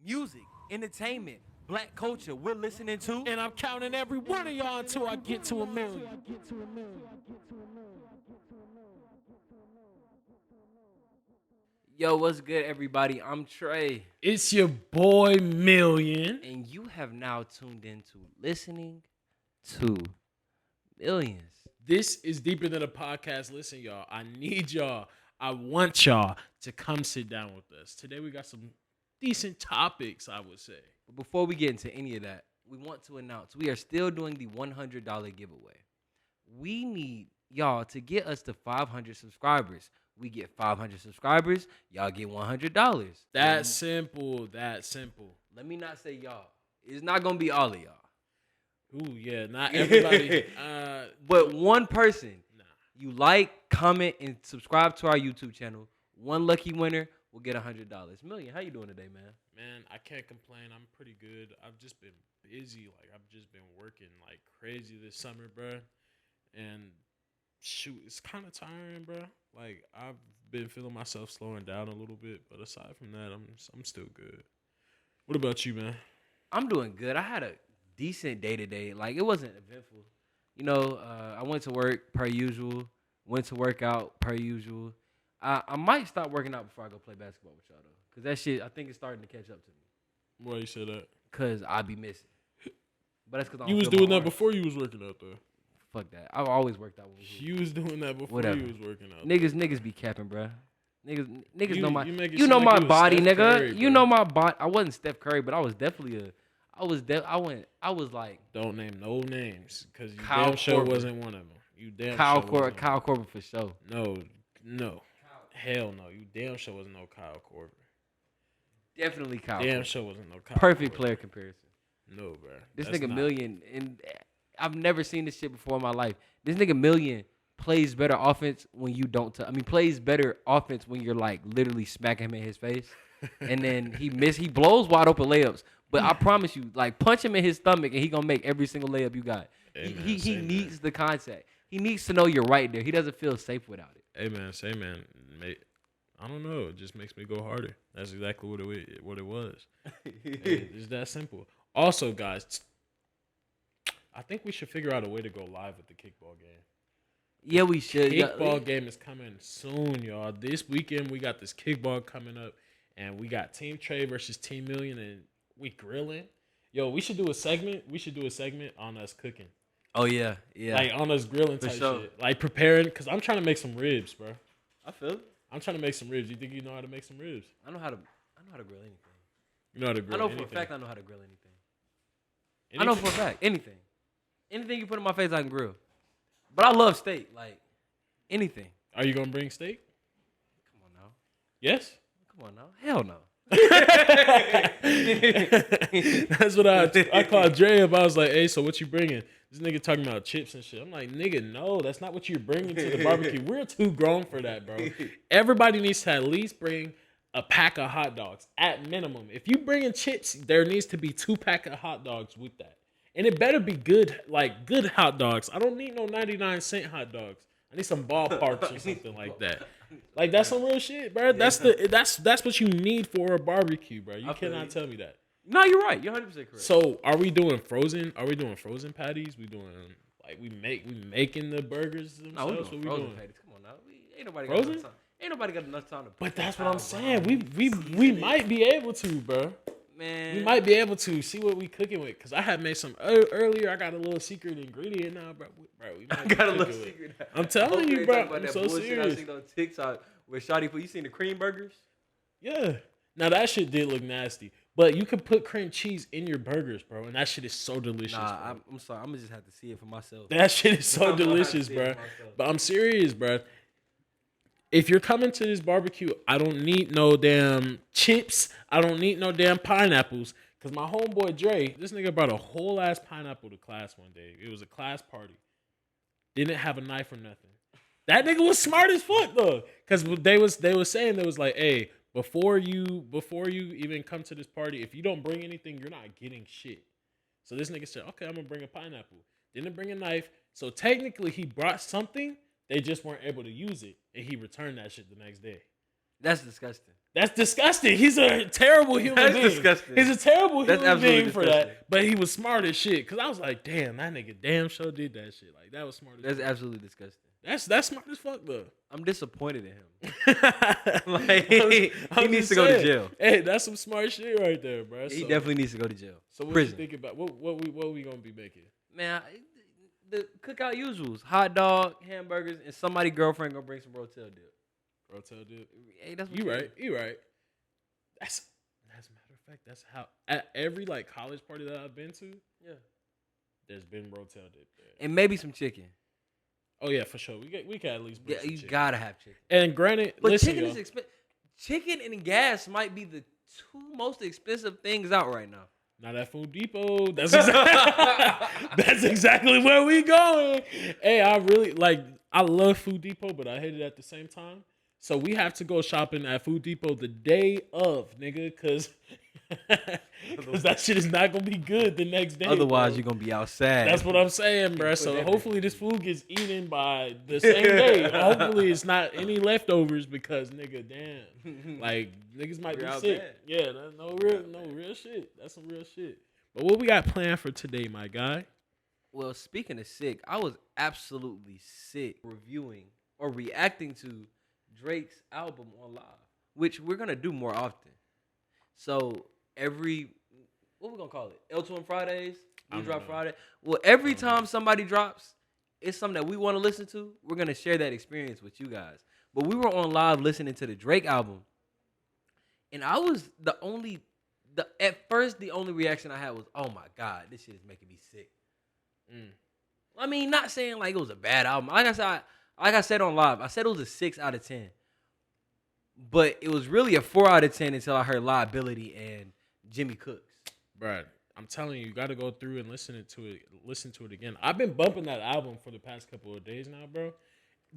music, entertainment, black culture. We're listening to. And I'm counting every one of y'all until I get to 1,000,000. Yo, what's good, everybody? I'm Trey. It's your boy Million. And you have now tuned into Listening to Millions. This is deeper than a podcast. Listen, y'all. I need y'all. I want y'all to come sit down with us. Today we got some decent topics, I would say. But before we get into any of that, we want to announce we are still doing the $100 giveaway. We need y'all to get us to 500 subscribers. We get 500 subscribers, y'all get $100. That simple. That simple. Let me not say y'all. It's not going to be all of y'all. Ooh, yeah. Not everybody. But one person. Nah. You like, comment, and subscribe to our YouTube channel. One lucky winner will get $100. Million, how you doing today, man? Man, I can't complain. I'm pretty good. I've just been busy. Like, I've just been working like crazy this summer, bro. And shoot, it's kind of tiring, bro. Like, I've been feeling myself slowing down a little bit, but aside from that, I'm still good. What about you, man? I'm doing good. I had a decent day today. Like, it wasn't eventful. You know, I went to work per usual. Went to work out per usual. I might stop working out before I go play basketball with y'all, though. Because that shit, I think it's starting to catch up to me. Why you say that? Because I be missing. But that's because you was doing that before you was working out, though. Fuck that. I've always worked out. You was doing that before you was working out. Niggas be capping, bro. Niggas know my. You know my like body, Steph nigga. Curry, you know my body. I wasn't Steph Curry, but I was definitely a. I was like. Don't name no names, because you Kyle damn sure Corbin. wasn't one of them. You damn Kyle sure Corbin. Kyle Corbin for sure. No. Hell no. You damn sure wasn't no Kyle Corbin. Definitely Kyle. Damn Corbin. sure wasn't no Kyle. Perfect Corbin. player comparison. No, bro. This That's nigga not. Million, and I've never seen this shit before in my life. This nigga Million plays better offense when you don't. Plays better offense when you're like literally smacking him in his face, and then he blows wide open layups. But I promise you, like, punch him in his stomach and he gonna make every single layup you got. He needs the contact. He needs to know you're right there. He doesn't feel safe without it. Hey man, mate. I don't know. It just makes me go harder. That's exactly what it was. It's that simple. Also, guys, I think we should figure out a way to go live with the kickball game. Yeah, we should. Kickball game is coming soon, y'all. This weekend we got this kickball coming up, and we got Team Trey versus Team Million, and we grilling. Yo, we should do a segment. We should do a segment on us cooking. Oh yeah. Like on us grilling type shit. Like preparing, cause I'm trying to make some ribs, bro. I feel it. I'm trying to make some ribs. You think you know how to make some ribs? I know how to grill anything. You know how to grill anything? I know for a fact I know how to grill anything. I know for a fact. Anything. Anything you put in my face, I can grill. But I love steak. Like, anything. Are you going to bring steak? Come on now. Yes? Come on now. Hell no. That's what I called Dre up. I was like, hey, so what you bringing? This nigga talking about chips and shit. I'm like, nigga, no, that's not what you're bringing to the barbecue. We're too grown for that, bro. Everybody needs to at least bring a pack of hot dogs at minimum. If you bringing chips, there needs to be 2 packs of hot dogs with that. And it better be good, like good hot dogs. I don't need no 99-cent hot dogs. I need some ballparks or something like that. Like, that's some real shit, bro. That's what you need for a barbecue, bro. You cannot tell me that. No, you're right. You're 100% correct. So, are we doing frozen? Are we doing frozen patties? We doing like we making the burgers themselves? No, we what we frozen doing? patties. Come on now. Ain't nobody Frozen? got enough time. Ain't nobody got enough time to. But that's what I'm saying. We might be able to, bro. Man, we might be able to see what we cooking with. Cause I had made some earlier. I got a little secret ingredient now, bro. We might got a little secret. I'm telling you, bro. I'm so serious. I seen on TikTok with Shawty put. You seen the cream burgers? Yeah. Now that shit did look nasty, but you could put cream cheese in your burgers, bro, and that shit is so delicious. Nah, I'm sorry. I'm gonna just have to see it for myself. That shit is so delicious, bro. But I'm serious, bro. If you're coming to this barbecue, I don't need no damn chips. I don't need no damn pineapples. Cause my homeboy Dre, this nigga brought a whole ass pineapple to class one day. It was a class party. Didn't have a knife or nothing. That nigga was smart as fuck though. Cause they was saying, they was like, hey, before you even come to this party, if you don't bring anything, you're not getting shit. So this nigga said, okay, I'm gonna bring a pineapple. Didn't bring a knife. So technically he brought something. They just weren't able to use it, and he returned that shit the next day. That's disgusting. That's disgusting. He's a terrible human being. Disgusting. He's a terrible human being for disgusting. that. But he was smart as shit. Because I was like, damn, that nigga damn sure did that shit. Like, that was smart as That's fuck. absolutely disgusting. That's smart as fuck, though. I'm disappointed in him. Like, he needs to go to jail. Hey, that's some smart shit right there, bro. He definitely needs to go to jail. So what Prison. you think about what we gonna be making? Man, the cookout usuals: hot dog, hamburgers, and somebody girlfriend gonna bring some rotel dip. Rotel dip. Hey, that's what You right. You right. That's as a matter of fact, that's how at every like college party that I've been to, Yeah. there's been rotel dip there. And maybe some chicken. Oh yeah, for sure. We can at least bring some You chicken. gotta have chicken. And granted, But listen, chicken y'all, is expensive. Chicken and gas might be the two most expensive things out right now. not at Food Depot. That's that's exactly where we going. Hey, I really I love Food Depot, but I hate it at the same time. So we have to go shopping at Food Depot the day of, nigga, because that shit is not gonna be good the next day. Otherwise, bro. you're gonna be outside. That's what I'm saying, bro. So hopefully this food gets eaten by the same day. Hopefully it's not any leftovers because nigga, damn, like niggas might be sick. Bad. Yeah, that's no real shit. That's some real shit. But what we got planned for today, my guy? Well, speaking of sick, I was absolutely sick reviewing or reacting to Drake's album on live, which we're gonna do more often. So what we gonna call it? L2M Fridays? We drop Friday. Well, every time somebody drops, it's something that we want to listen to. We're gonna share that experience with you guys. But we were on live listening to the Drake album, and I was at first the only reaction I had was, "Oh my god, this shit is making me sick." I mean, not saying like it was a bad album. Like I said on live, I said it was a 6 out of 10. But it was really a 4 out of 10 until I heard Liability and Jimmy Cooks. Bro, I'm telling you, you got to go through and listen to it again. I've been bumping that album for the past couple of days now, bro.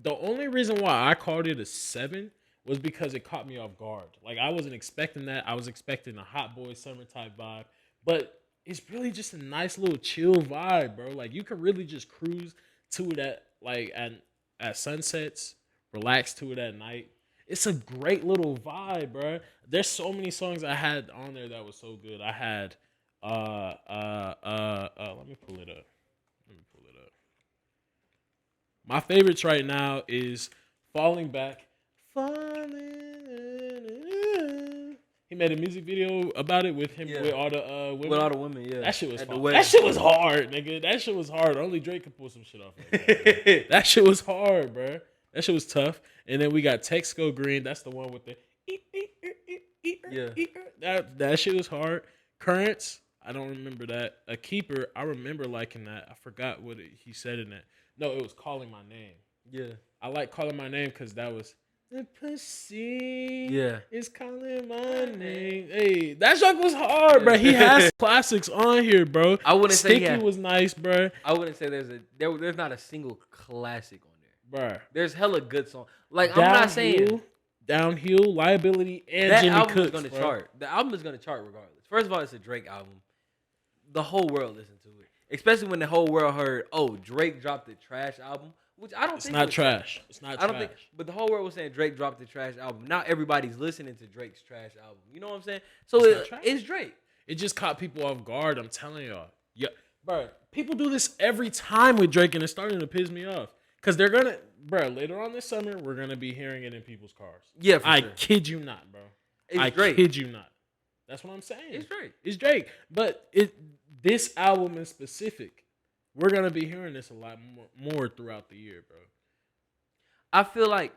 The only reason why I called it a 7 was because it caught me off guard. Like, I wasn't expecting that. I was expecting a Hot Boy Summer type vibe. But it's really just a nice little chill vibe, bro. Like, you can really just cruise to it at sunsets, relax to it at night. It's a great little vibe, bro. There's so many songs I had on there that was so good. I had let me pull it up. My favorites right now is Falling Back. He made a music video about it with him with all the women. With all the women, yeah. That shit was fun. That shit was hard, nigga. That shit was hard. Only Drake could pull some shit off like that. That shit was hard, bro. That shit was tough. And then we got Text Go Green. That's the one with the That shit was hard. Currents, I don't remember that. A Keeper, I remember liking that. I forgot what he said in that. No, it was Calling My Name. Yeah. I like Calling My Name because that was the pussy. Yeah. Is calling my name. Hey, that joke was hard, bro. He has classics on here, bro. I wouldn't say Sticky was nice, bro. I wouldn't say there's not a single classic on there. Bro. There's hella good songs. Like, I'm not saying Downhill, Liability, and that Jimmy album Cooks, is gonna bro. chart. The album is gonna chart regardless. First of all, it's a Drake album. The whole world listened to it, especially when the whole world heard, "Oh, Drake dropped the trash album," which I don't It's think not was trash. It's not I trash. don't think, but the whole world was saying Drake dropped the trash album. Now everybody's listening to Drake's trash album. You know what I'm saying? So it's Drake. It just caught people off guard. I'm telling y'all. Yeah, bro. People do this every time with Drake, and it's starting to piss me off. Cause they're gonna, bro. Later on this summer, we're gonna be hearing it in people's cars. Yeah, for I sure. kid you not, bro. It's Drake. Kid you not. That's what I'm saying. It's Drake. It's Drake. But this album in specific, we're gonna be hearing this a lot more throughout the year, bro. I feel like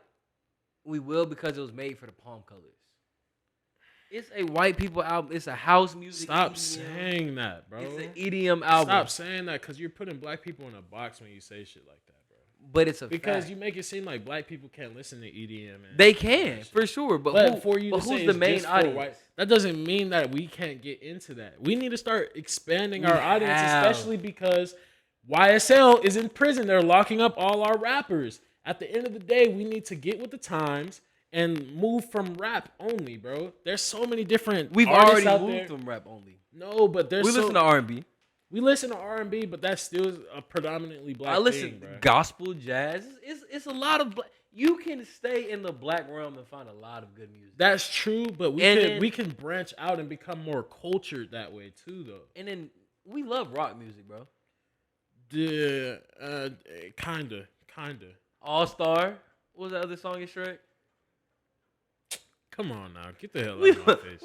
we will because it was made for the Palm Colors. It's a white people album. It's a house music. Stop EDM. saying that, bro. It's an EDM album. Stop saying that because you're putting black people in a box when you say shit like that, bro. But it's because fact. you make it seem like black people can't listen to EDM. And they can for sure, but who's the main audience? That doesn't mean that we can't get into that. We need to start expanding our audience, especially because YSL is in prison. They're locking up all our rappers. At the end of the day, we need to get with the times and move from rap only, bro. There's so many different. We've artists already out moved there. from rap only. No, but there's we listen to R&B. We listen to R&B, but that's still a predominantly black I listen thing, bro. Gospel, jazz. It's a lot of You can stay in the black realm and find a lot of good music. That's true, but we can branch out and become more cultured that way too, though. And then we love rock music, bro. Yeah, kinda. All Star. What was that other song in Shrek? Come on now, get the hell out of my face.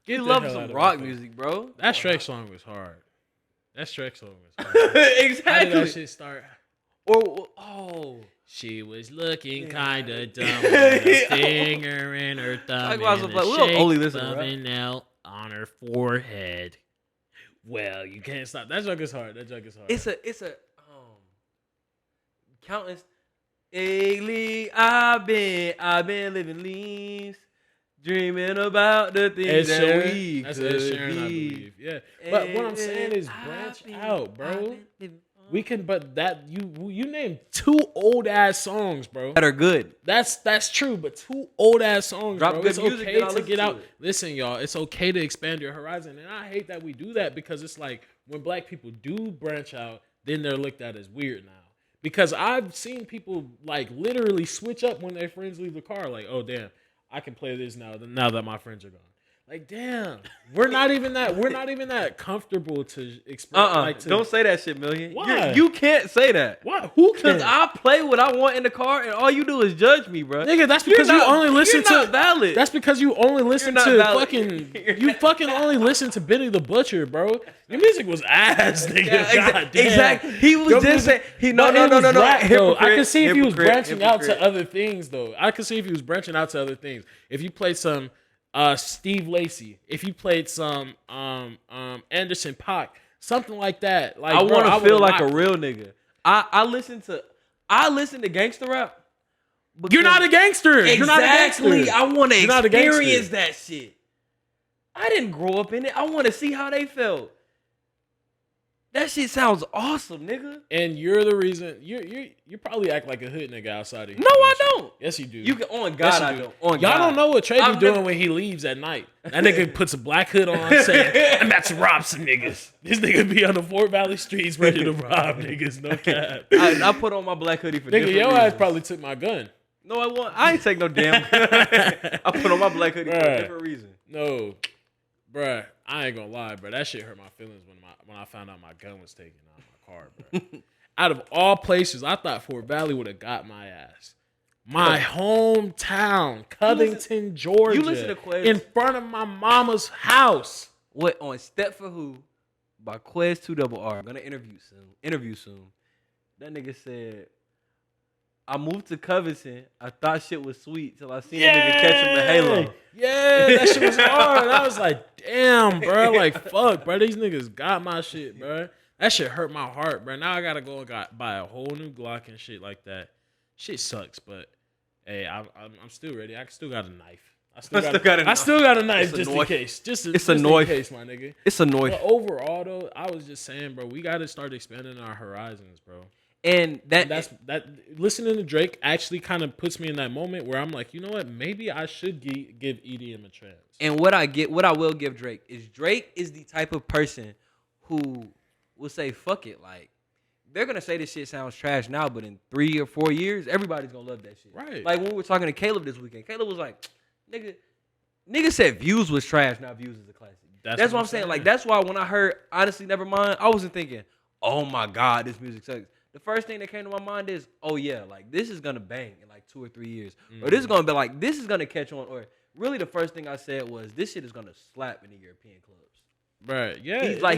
We love some rock music, bro. That Shrek song was hard. Exactly. How did that shit start? She was looking kind of dumb with a finger in her thumb and a shake bumming out on her forehead. Well, you can't stop. That joke is hard. It's a countless. Lately, I've been living leaves, dreaming about the things that we could be. I believe. Yeah, but what I'm saying is branch out, bro. We can, but that you named 2 old ass songs, bro, that are good. That's true, but 2 old ass songs, Drop bro. good It's music okay to get out. it. Listen, y'all, it's okay to expand your horizon, and I hate that we do that because it's like when black people do branch out, then they're looked at as weird now. Because I've seen people like literally switch up when their friends leave the car, like, oh damn, I can play this now that my friends are gone. Like, damn, we're not even that comfortable to express. Don't say that shit, Million. Why? You can't say that. Why? Who can? Because I play what I want in the car, and all you do is judge me, bro. Nigga, that's because you only listen to. You're not valid. That's because you only listen to valid. You fucking only listen to Benny the Butcher, bro. Your music was ass, nigga. Yeah, God damn. He was Your just saying. No. I can see if he was branching out to hypocrite. other things, though. I can see if he was branching out to other things. If you played some Steve Lacy, if you played some Anderson .Paak, something like that. Like, I want to feel like a real nigga. I listen to gangster rap. You're not a gangster. Exactly. You're not a gangster. I want to experience experience that shit. I didn't grow up in it. I want to see how they felt. That shit sounds awesome, nigga. And you're the reason you probably act like a hood nigga outside of here. No, I don't. Yes, you do. You can on God, I don't. On Y'all God. don't know what Trey be doing when he leaves at night. That nigga puts a black hood on, saying, "I'm about to rob some niggas." This nigga be on the Fort Valley streets ready to rob niggas. No cap. I put on my black hoodie for nigga. Your reasons. ass probably took my gun. No, I won't. I ain't take no damn. I put on my black hoodie for a different reason. No, bruh, I ain't gonna lie, bro. That shit hurt my feelings when I found out my gun was taken out of my car, bro. Out of all places, I thought Fort Valley would have got my ass. My hometown, Covington, Georgia. You listen to Quez in front of my mama's house. What on Step for Who by Quez 2RR. Gonna interview soon. That nigga said, I moved to Covington. I thought shit was sweet till I seen a nigga catch him in Halo. Yeah, that shit was hard. I was like, damn, bro. Like, fuck, bro. These niggas got my shit, bro. That shit hurt my heart, bro. Now I gotta go and buy a whole new Glock and shit like that. Shit sucks, but hey, I'm still ready. I still got a knife. I still got a knife just in case. Just in case, my nigga. It's a knife. But overall, though, I was just saying, bro, we gotta start expanding our horizons, bro. And that's listening to Drake actually kind of puts me in that moment where I'm like, you know what? Maybe I should give EDM a chance. And what I will give Drake is the type of person who will say, fuck it. Like, they're going to say this shit sounds trash now, but in 3 or 4 years, everybody's going to love that shit. Right. Like, when we were talking to Caleb this weekend, Caleb was like, nigga said Views was trash, now Views is a classic. That's what I'm saying. Like, that's why when I heard Honestly Nevermind, I wasn't thinking, oh my God, this music sucks. The first thing that came to my mind is, oh yeah, like this is gonna bang in like 2 or 3 years, or this is gonna be like this is gonna catch on. Or really, the first thing I said was this shit is gonna slap in the European clubs. Right? Yeah.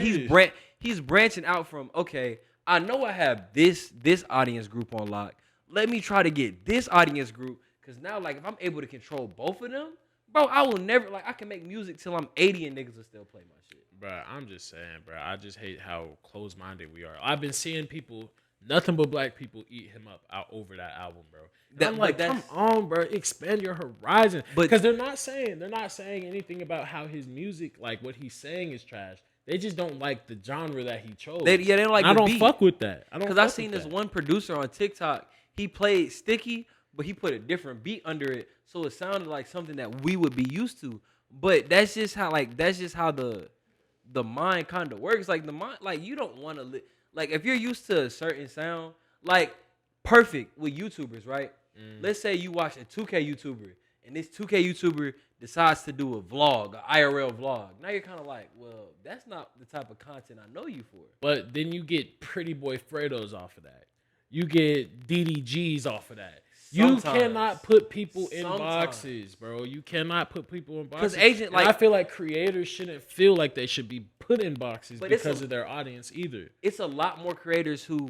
He's branching out from, okay, I know I have this audience group on lock. Let me try to get this audience group, because now like if I'm able to control both of them, bro, I will never I can make music till I'm 80 and niggas will still play my shit. Bro, I'm just saying, bro. I just hate how close-minded we are. I've been seeing people. Nothing but black people eat him up out over that album, bro. I'm like, come on, bro, expand your horizon. Because they're not saying anything about how his music, like what he's saying, is trash. They just don't like the genre that he chose. They don't like. I don't fuck with that. Because I seen this one producer on TikTok. He played Sticky, but he put a different beat under it, so it sounded like something that we would be used to. But that's just how the mind kind of works. Like the mind, like you don't want to. Like, if you're used to a certain sound, like, perfect with YouTubers, right? Let's say you watch a 2K YouTuber, and this 2K YouTuber decides to do a vlog, an IRL vlog. Now you're kind of like, well, that's not the type of content I know you for. But then you get Pretty Boy Fredos off of that. You get DDGs off of that. Sometimes. You cannot put people in boxes, bro. You cannot put people in boxes. Because I feel like creators shouldn't feel like they should be put in boxes because of their audience either. It's a lot more creators who,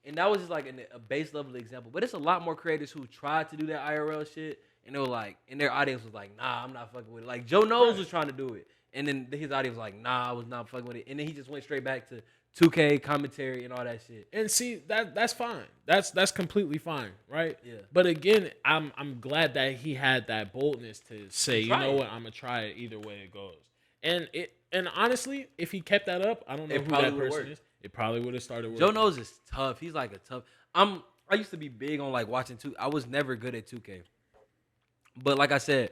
and that was just like a base level example, but it's a lot more creators who tried to do that IRL shit, and they were like, and their audience was like, nah, I'm not fucking with it. Like Joe Knows was trying to do it, and then his audience was like, nah, I was not fucking with it, and then he just went straight back to 2K commentary and all that shit. And see, that's fine. That's completely fine, right? Yeah. But again, I'm glad that he had that boldness to say, you know what, I'm gonna try it either way it goes. And honestly, if he kept that up, I don't know who that person is. It probably would have started working. Joe Knows is tough. He's like a tough. I used to be big on like watching 2K. I was never good at 2K. But like I said,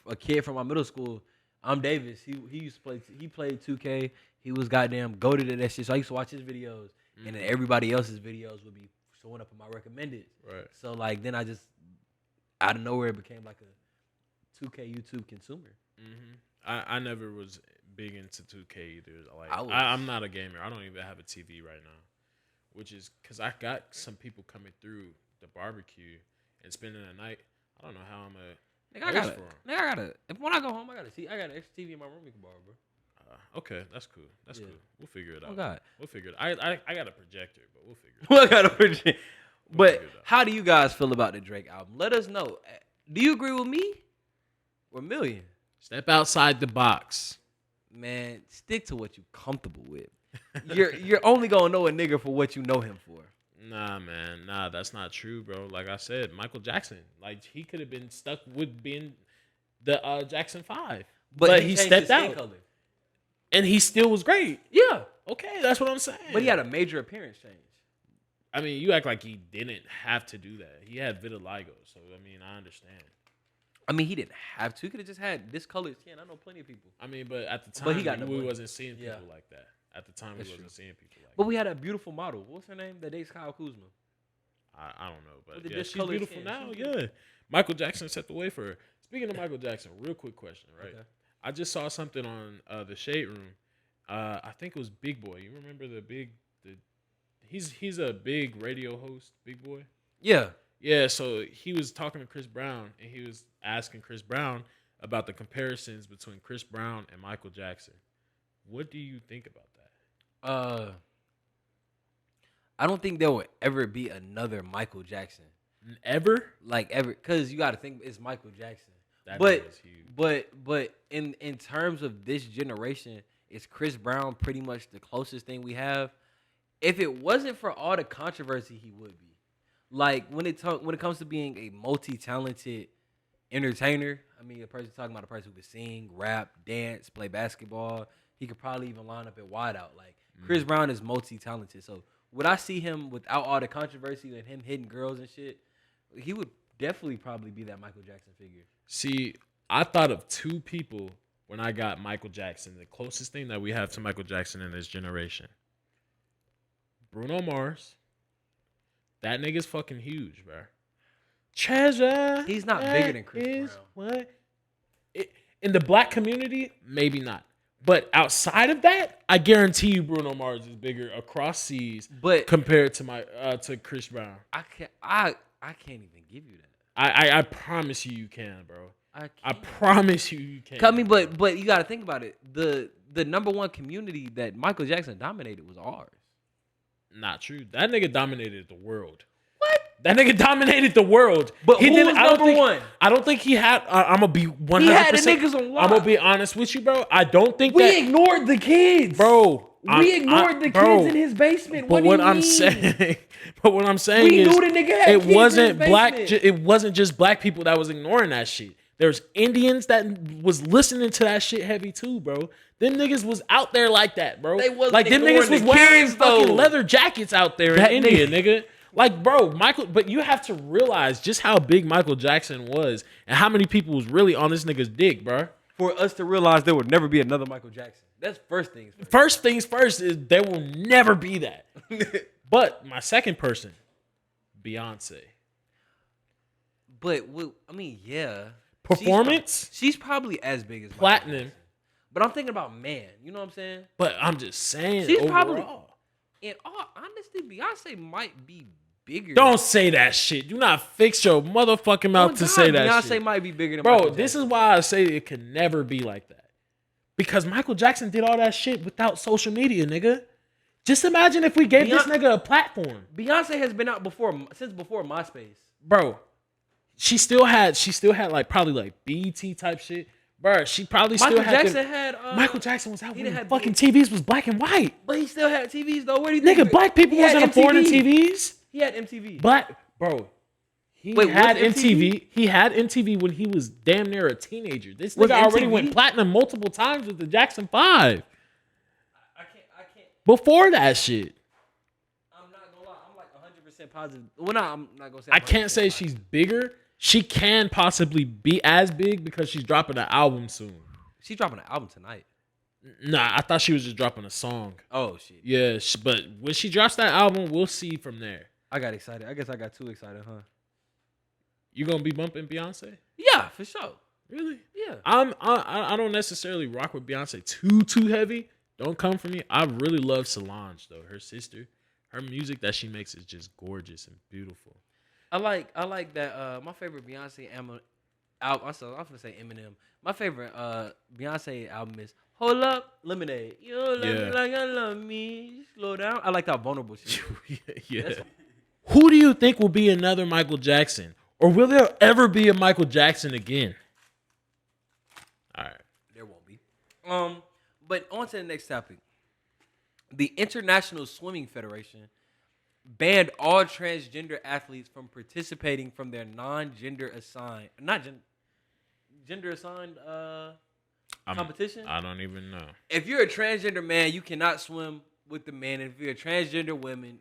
a kid from my middle school, I'm Davis. He used to play. He played 2K. He was goddamn goated at that shit. So I used to watch his videos, and then everybody else's videos would be showing up in my recommended. Right. So like then I just out of nowhere became like a 2K YouTube consumer. I never was big into 2K either. Like I'm not a gamer. I don't even have a TV right now, which is because I got some people coming through the barbecue and spending the night. I don't know how I'm When I go home, I got an extra TV in my room you can borrow, bro. Okay, that's cool. That's cool. We'll figure it out. Oh God, we'll figure it. I got a projector, but we'll figure it out. I got a projector. But how do you guys feel about the Drake album? Let us know. Do you agree with me or Million? Step outside the box, man. Stick to what you're comfortable with. You're only gonna know a nigga for what you know him for. Nah, man. Nah, that's not true, bro. Like I said, Michael Jackson. Like he could have been stuck with being the Jackson 5, but he stepped out. Color. And he still was great. Yeah. Okay, that's what I'm saying. But he had a major appearance change. I mean, you act like he didn't have to do that. He had vitiligo, so I mean, I understand. I mean, he didn't have to. He could have just had discolored skin. I know plenty of people. I mean, but at the time, we wasn't seeing people like that. At the time, That's we wasn't true. seeing people like that. But we had a beautiful model. What's her name? That dates Kyle Kuzma. I don't know, but yeah, she's beautiful skin. Now. Yeah. Michael Jackson set the way for her. Speaking of Michael Jackson, real quick question, right? Okay. I just saw something on the Shade Room. I think it was Big Boy. You remember he's a big radio host, Big Boy? Yeah. Yeah, so he was talking to Chris Brown, and he was asking Chris Brown about the comparisons between Chris Brown and Michael Jackson. What do you think about that? I don't think there will ever be another Michael Jackson. Ever? Like ever, because you got to think it's Michael Jackson. That is huge. But in terms of this generation, is Chris Brown pretty much the closest thing we have? If it wasn't for all the controversy, he would be. Like when it comes to being a multi-talented entertainer, I mean, talking about a person who could sing, rap, dance, play basketball. He could probably even line up at wideout. Like Chris Brown is multi-talented. So would I see him without all the controversy and him hitting girls and shit? He would definitely probably be that Michael Jackson figure. See, I thought of two people when I got Michael Jackson. The closest thing that we have to Michael Jackson in this generation. Bruno Mars. That nigga's fucking huge, bro. Treasure. He's not bigger than Chris Brown. What? In the black community, maybe not. But outside of that, I guarantee you Bruno Mars is bigger across seas compared to Chris Brown. I can't even give you that. I promise you can, bro. I promise you can. I mean, but you got to think about it. The number one community that Michael Jackson dominated was ours. Not true. That nigga dominated the world. What? That nigga dominated the world. But who was number one? I don't think he had. I'm gonna be 100%. He had the niggas on lock. I'm gonna be honest with you, bro. I don't think we ignored the kids, bro. We ignored the kids in his basement. But what I'm saying, we knew the nigga had it kids wasn't in his black. basement. It wasn't just black people that was ignoring that shit. There's Indians that was listening to that shit heavy too, bro. Them niggas was out there like that, bro. They wasn't like them niggas was wearing fucking leather jackets out there in India, nigga. Like, bro, but you have to realize just how big Michael Jackson was and how many people was really on this nigga's dick, bro. For us to realize there would never be another Michael Jackson. That's first things first. First things first is there will never be that. But my second person, Beyonce. But I mean, yeah. Performance? She's probably as big as platinum. But I'm thinking about man. You know what I'm saying? But I'm just saying. She's overall. probably. In all honesty, Beyonce might be bigger. Don't say that shit. Do not fix your motherfucking mouth to say that Beyonce shit. might be bigger than Bro, Michael this Jackson. is why I say it can never be like that. Because Michael Jackson did all that shit without social media, nigga. Just imagine if we gave this nigga a platform. Beyonce has been out since before MySpace. Bro, she still had like probably like BET type shit. Bro, she probably still had Michael Jackson was out when fucking TVs was black and white. But he still had TVs though. What do you think? Nigga, black people wasn't affording TVs. He had MTV. He had MTV. He had MTV when he was damn near a teenager. This nigga already went platinum multiple times with the Jackson 5. I can't. Before that shit. I'm not gonna lie. I'm like 100% positive. Well, no, I'm not gonna say. I can't say she's bigger. She can possibly be as big because she's dropping an album soon. She's dropping an album tonight. Nah, I thought she was just dropping a song. Oh shit. Yeah, but when she drops that album, we'll see from there. I got excited. I guess I got too excited, huh? You gonna be bumping Beyonce? Yeah, for sure. Really? Yeah. I don't necessarily rock with Beyonce too heavy. Don't come for me. I really love Solange though. Her sister, her music that she makes is just gorgeous and beautiful. I like that. My favorite Beyonce album. I'm gonna say Eminem. My favorite Beyonce album is "Hold Up, Lemonade." You love me like I love me. Slow down. I like that vulnerable shit. Yeah. Who do you think will be another Michael Jackson, or will there ever be a Michael Jackson again? All right, there won't be. But on to the next topic. The International Swimming Federation banned all transgender athletes from participating from their gender assigned competition. I don't even know. If you're a transgender man, you cannot swim with the man. If you're a transgender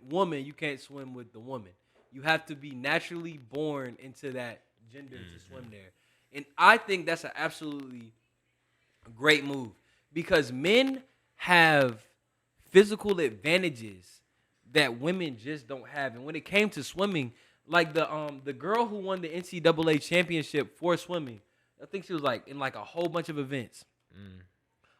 woman, you can't swim with the woman. You have to be naturally born into that gender to swim there. And I think that's an absolutely great move because men have physical advantages that women just don't have. And when it came to swimming, like the girl who won the NCAA championship for swimming, I think she was like in like a whole bunch of events,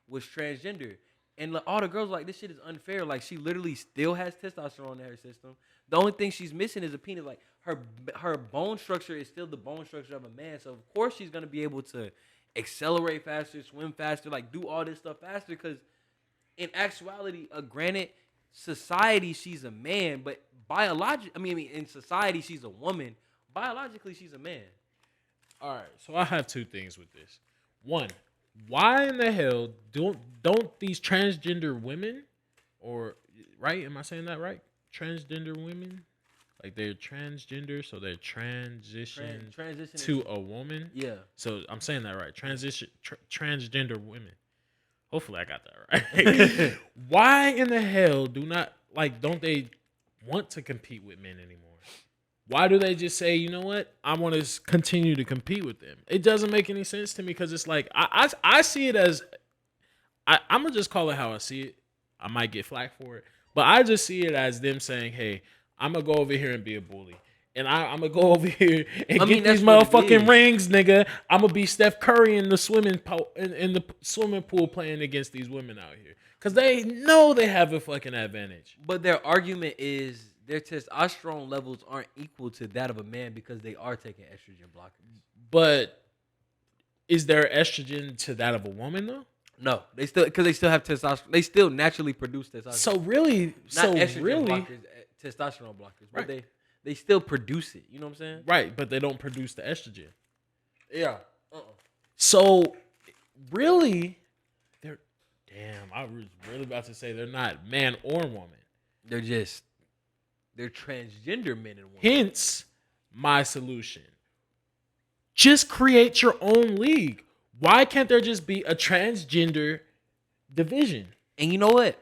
was transgender. And like, all the girls were like, this shit is unfair. Like she literally still has testosterone in her system. The only thing she's missing is a penis. Like her bone structure is still the bone structure of a man. So of course she's gonna be able to accelerate faster, swim faster, like do all this stuff faster. Because in actuality, granted, society she's a man, but in society she's a woman. Biologically she's a man. All right, so I have two things with this. One, why in the hell don't these transgender women, or right? Am I saying that right? Transgender women, like they're transgender, so they're transition to a woman. Yeah. So I'm saying that right. Transgender women. Hopefully I got that right. Why in the hell don't they want to compete with men anymore? Why do they just say, you know what? I want to continue to compete with them. It doesn't make any sense to me because it's like, I see it as, I'm going to just call it how I see it. I might get flack for it. But I just see it as them saying, hey, I'm going to go over here and be a bully. And I'm going to go over here and get these motherfucking rings, nigga. I'm going to be Steph Curry in the swimming pool playing against these women out here. Because they know they have a fucking advantage. But their argument is their testosterone levels aren't equal to that of a man because they are taking estrogen blockers. But is there estrogen to that of a woman, though? No. They still have testosterone. They still naturally produce testosterone. So really... blockers, testosterone blockers. But right. They still produce it. You know what I'm saying? Right, but they don't produce the estrogen. Yeah. So, really, I was really about to say they're not man or woman. They're transgender men and women. Hence, my solution. Just create your own league. Why can't there just be a transgender division? And you know what?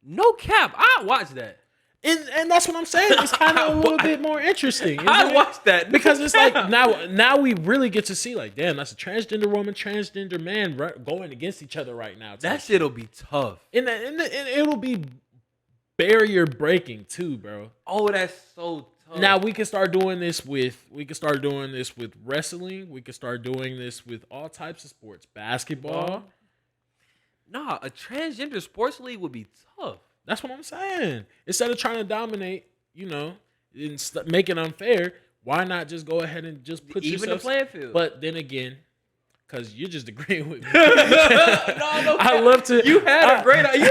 No cap. I watch that. And that's what I'm saying. It's kind of a little bit more interesting. I watched that because it's like now we really get to see like, damn, that's a transgender woman, transgender man going against each other right now. That shit'll be tough, and it'll be barrier breaking too, bro. Oh, that's so Now we can start doing this with wrestling. We can start doing this with all types of sports. Basketball. Nah, a transgender sports league would be tough. That's what I'm saying. Instead of trying to dominate, and make it unfair, why not just go ahead and just put even the playing field? But then again, because you're just agreeing with me. No, I love to. You have a great idea,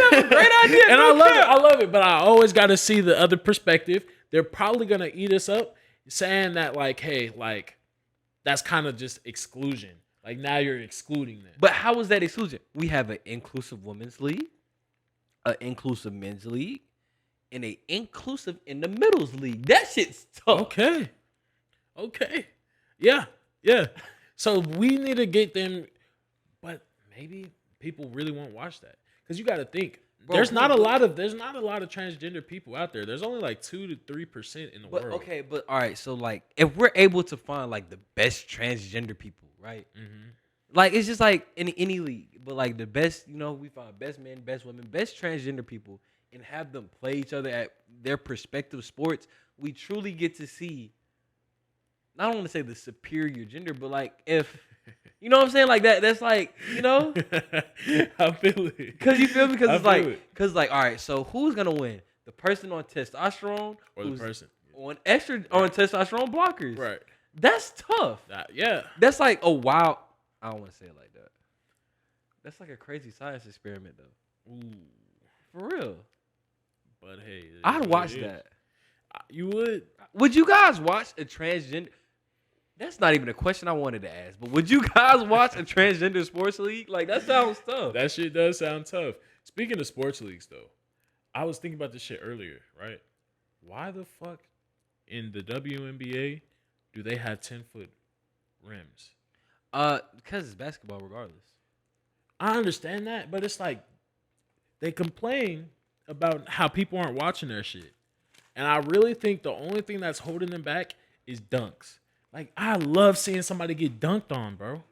and I love it. But I always got to see the other perspective. They're probably gonna eat us up, saying that like, hey, like that's kind of just exclusion. Like now you're excluding them. But how is that exclusion? We have an inclusive women's league, an inclusive men's league, and an inclusive in the middles league. That shit's tough. Okay. Yeah. So we need to get them, but maybe people really won't watch that because you got to think. Bro, there's not a lot of transgender people out there. There's only like 2 to 3% in the world. Okay, but all right. So like, if we're able to find like the best transgender people, right? Mm-hmm. Like it's just like in any league, but like the best, we find best men, best women, best transgender people, and have them play each other at their respective sports. We truly get to see. I don't want to say the superior gender, but like if. You know what I'm saying? Like that. That's like, I feel it. Cause you feel me? Cause it's like, all right. So who's gonna win? The person on testosterone, or the person on on testosterone blockers? Right. That's tough. Yeah. That's like a wild. I don't want to say it like that. That's like a crazy science experiment, though. Ooh. For real. But hey, I'd watch that. You would? Would you guys watch a transgender? That's not even a question I wanted to ask, but would you guys watch a transgender sports league? Like, that sounds tough. That shit does sound tough. Speaking of sports leagues, though, I was thinking about this shit earlier, right? Why the fuck in the WNBA do they have 10-foot rims? Because it's basketball regardless. I understand that, but it's like they complain about how people aren't watching their shit. And I really think the only thing that's holding them back is dunks. Like, I love seeing somebody get dunked on, bro.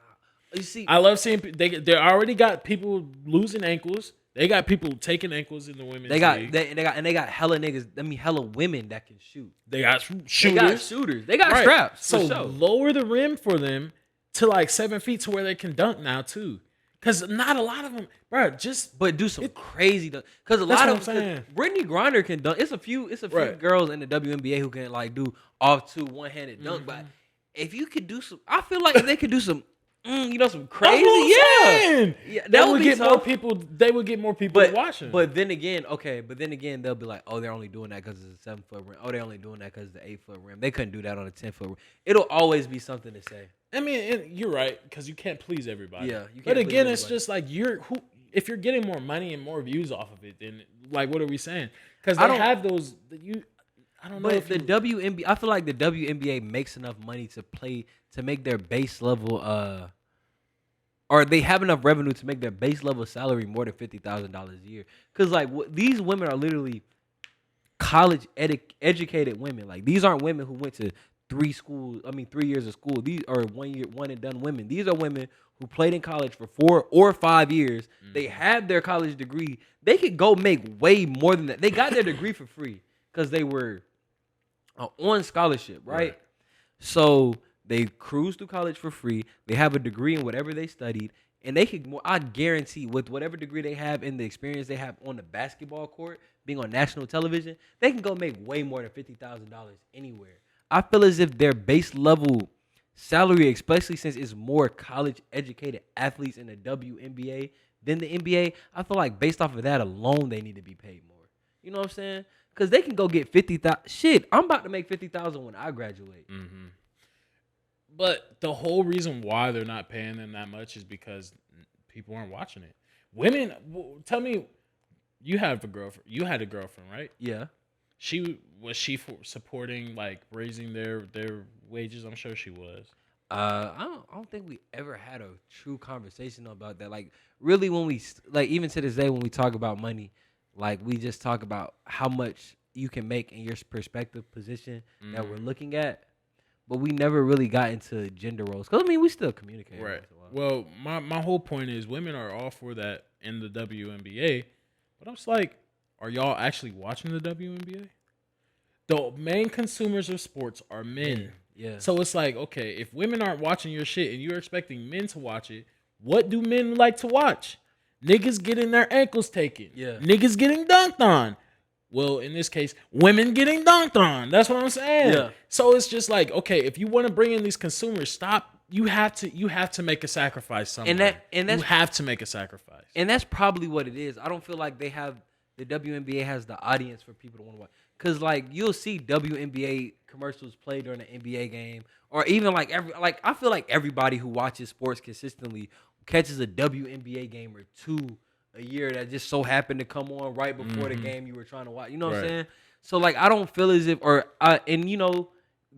You see, I love seeing they already got people losing ankles. They got people taking ankles in the women's league. They got hella niggas. I mean, hella women that can shoot. They got shooters. They got straps. So lower the rim for them to like 7 feet to where they can dunk now too. Because not a lot of them, bro. But do some crazy dunk. Because a lot of them, Brittany Griner can dunk. It's a few girls in the WNBA who can like do off to one-handed dunk, but. If you could do some, I feel like if they could do some, some crazy, that would get more people. They would get more people watching. But then again, they'll be like, oh, they're only doing that because it's a 7-foot rim. Oh, they're only doing that because it's the 8-foot rim. They couldn't do that on a 10-foot rim. It'll always be something to say. I mean, you're right because you can't please everybody. Yeah, but again, it's just like if you're getting more money and more views off of it, then like, what are we saying? Because they have those I don't know. But the WNBA, I feel like the WNBA makes enough money to make their base level, or they have enough revenue to make their base level salary more than $50,000 a year. Because like these women are literally college educated women. Like these aren't women who went to 3 years of school. These are 1 year, one and done women. These are women who played in college for 4 or 5 years. Mm. They have their college degree. They could go make way more than that. They got their degree for free because they were on scholarship, right? So they cruised through college for free. They have a degree in whatever they studied, and they could. I guarantee, with whatever degree they have and the experience they have on the basketball court, being on national television, they can go make way more than $50,000 anywhere. I feel as if their base level salary, especially since it's more college educated athletes in the WNBA than the NBA, I feel like based off of that alone, they need to be paid more. You know what I'm saying? Because they can go get 50,000. Shit, I'm about to make 50,000 when I graduate. Mm-hmm. But the whole reason why they're not paying them that much is because people aren't watching it. Women, tell me, you had a girlfriend, right? Yeah. Was she supporting like raising their wages? I'm sure she was. I don't think we ever had a true conversation about that. Like really, when we like even to this day when we talk about money. Like, we just talk about how much you can make in your perspective position that we're looking at. But we never really got into gender roles. Because, we still communicate. Right. Well, my whole point is women are all for that in the WNBA. But I'm just like, are y'all actually watching the WNBA? the main consumers of sports are men. Yeah. So it's like, okay, if women aren't watching your shit and you're expecting men to watch it, what do men like to watch? Niggas getting their ankles taken. Yeah. Niggas getting dunked on. Well, in this case, women getting dunked on. That's what I'm saying. Yeah. So it's just like, okay, if you want to bring in these consumers, stop. You have to make a sacrifice somewhere. You have to make a sacrifice. And that's probably what it is. I don't feel like the WNBA has the audience for people to want to watch. Cause like you'll see WNBA commercials played during an NBA game, or even like I feel like everybody who watches sports consistently catches a WNBA game or two a year that just so happened to come on right before the game you were trying to watch. You know what I'm saying? So like I don't feel as if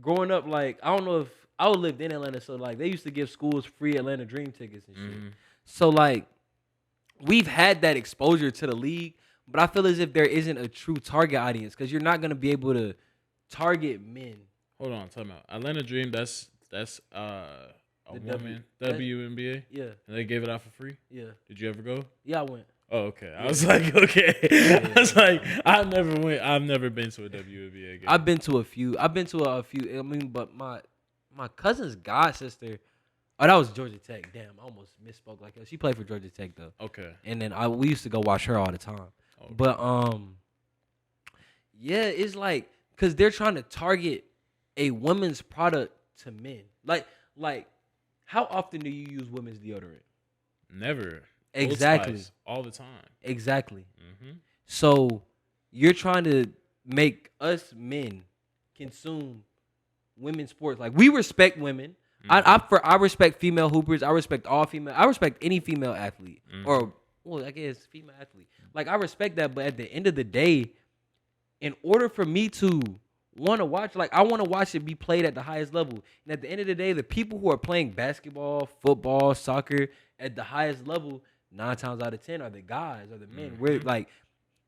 growing up, like I don't know if I lived in Atlanta, so like they used to give schools free Atlanta Dream tickets and shit. So like we've had that exposure to the league. But I feel as if there isn't a true target audience because you're not gonna be able to target men. Hold on, time out. Atlanta Dream, that's a woman WNBA. Yeah. And they gave it out for free. Yeah. Did you ever go? Yeah, I went. Oh, okay. I was like, okay. Yeah. I was like, I never went. I've never been to a WNBA game. I've been to a few. I mean, but my cousin's god sister. Oh, that was Georgia Tech. Damn, I almost misspoke like that. She played for Georgia Tech though. Okay. And then we used to go watch her all the time. Okay. But yeah, it's like because they're trying to target a women's product to men. Like, how often do you use women's deodorant? Never. Exactly. All the time. Exactly. So you're trying to make us men consume women's sports. Like we respect women. I respect female hoopers. I respect all female. I respect any female athlete or. Well, I guess female athlete. Like I respect that, but at the end of the day, in order for me to want to watch, like I want to watch it be played at the highest level. And at the end of the day, the people who are playing basketball, football, soccer at the highest level, 9 times out of 10 are the guys or the men. We're like,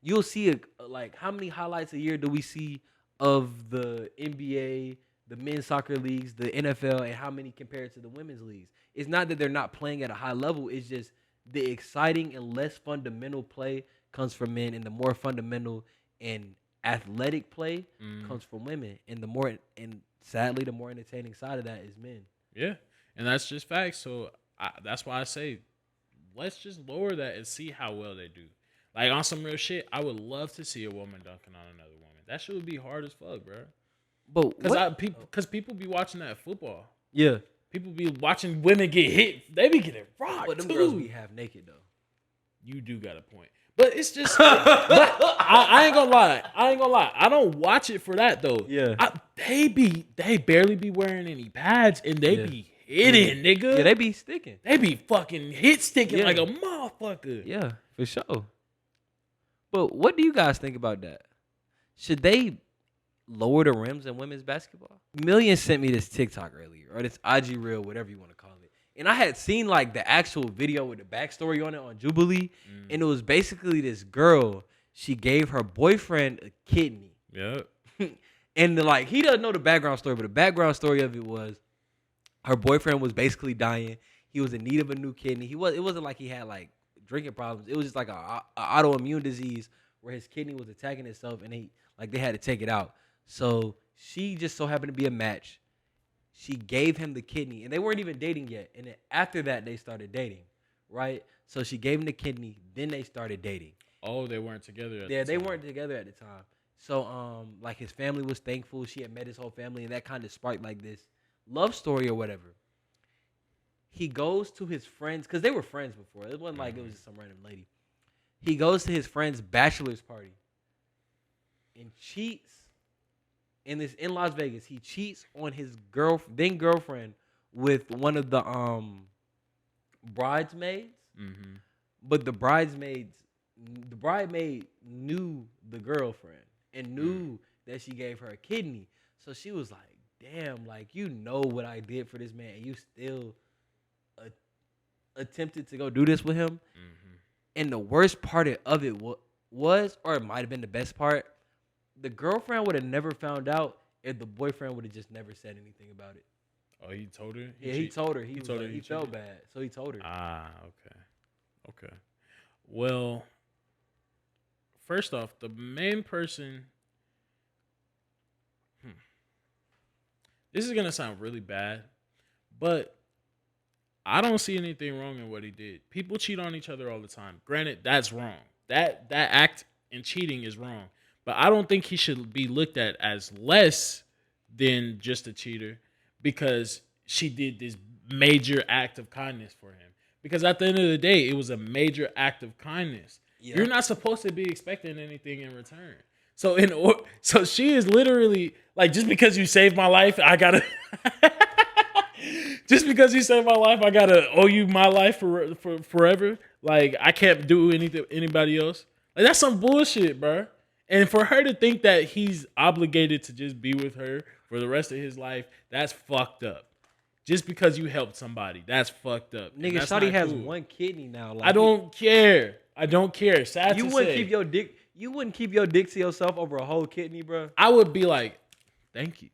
you'll see like how many highlights a year do we see of the NBA, the men's soccer leagues, the NFL, and how many compared to the women's leagues? It's not that they're not playing at a high level. It's just the exciting and less fundamental play comes from men, and the more fundamental and athletic play comes from women. And sadly, the more entertaining side of that is men. Yeah, and that's just facts. So that's why I say, let's just lower that and see how well they do. Like on some real shit, I would love to see a woman dunking on another woman. That shit would be hard as fuck, bro. But because people be watching that football. Yeah. People be watching women get hit. They be getting rocked. But them too. girls be half naked though. You do got a point. But it's just I ain't gonna lie. I don't watch it for that though. Yeah. They barely be wearing any pads and they be hitting, nigga. Yeah, they be sticking. They be fucking sticking like a motherfucker. Yeah, for sure. But what do you guys think about that? Should they lower the rims in women's basketball? Million sent me this TikTok earlier, or this IG reel, whatever you want to call it. And I had seen like the actual video with the backstory on it on Jubilee. And it was basically this girl, she gave her boyfriend a kidney. Yep. And like he doesn't know the background story, but the background story of it was her boyfriend was basically dying. He was in need of a new kidney. It wasn't like he had like drinking problems. It was just like a autoimmune disease where his kidney was attacking itself and they had to take it out. So she just so happened to be a match. She gave him the kidney, and they weren't even dating yet. And then after that, they started dating, right? So she gave him the kidney, then they started dating. Oh, they weren't together at the time. Yeah, they weren't together at the time. So, like his family was thankful. She had met his whole family, and that kind of sparked like this love story or whatever. He goes to his friends, because they were friends before. It wasn't like it was just some random lady. He goes to his friend's bachelor's party and cheats. In Las Vegas, he cheats on his then girlfriend with one of the bridesmaids. But the bridesmaid knew the girlfriend and knew that she gave her a kidney. So she was like, damn, like, you know what I did for this man, and you still attempted to go do this with him. And the worst part of it was, or it might have been the best part, the girlfriend would have never found out if the boyfriend would have just never said anything about it. Oh, he told her? Yeah, he told her. He felt bad, so he told her. Okay. Well, first off, the main person This is gonna sound really bad, but I don't see anything wrong in what he did. People cheat on each other all the time. Granted, that's wrong. That act in cheating is wrong. But I don't think he should be looked at as less than just a cheater because she did this major act of kindness for him. Because at the end of the day, it was a major act of kindness. Yeah. You're not supposed to be expecting anything in return. So she is literally like, just because you saved my life, I gotta. Just because you saved my life, I gotta owe you my life for forever. Like I can't do anything anybody else. Like that's some bullshit, bro. And for her to think that he's obligated to just be with her for the rest of his life, that's fucked up. Just because you helped somebody, that's fucked up. Nigga, Shawty has one kidney now. Like, I don't care. Sad you to wouldn't say. keep your dick. You wouldn't keep your dick to yourself over a whole kidney, bro. I would be like, thank you.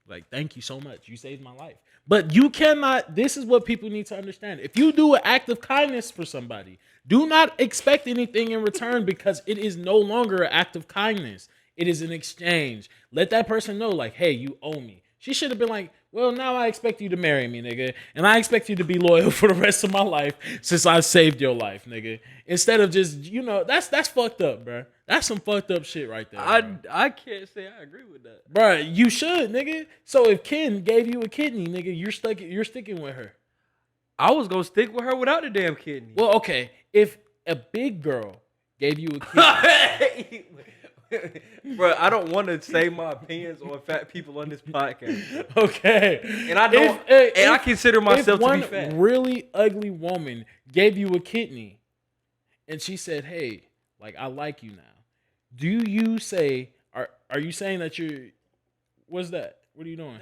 Like, thank you so much. You saved my life. But you cannot, this is what people need to understand. If you do an act of kindness for somebody, do not expect anything in return because it is no longer an act of kindness. It is an exchange. Let that person know, like, hey, you owe me. She should have been like, well, now I expect you to marry me, nigga. And I expect you to be loyal for the rest of my life since I saved your life, nigga. Instead of just, that's fucked up, bro. That's some fucked up shit right there. I can't say I agree with that. Bro, you should, nigga. So if Ken gave you a kidney, nigga, you're sticking with her. I was gonna stick with her without the damn kidney. Well, okay. If a big girl gave you a kidney. Bro, I don't want to say my opinions on fat people on this podcast. Okay. And I don't I consider myself to be fat. If one really ugly woman gave you a kidney and she said, hey, like, I like you now. Do you say, are you saying that you're, what's that? What are you doing?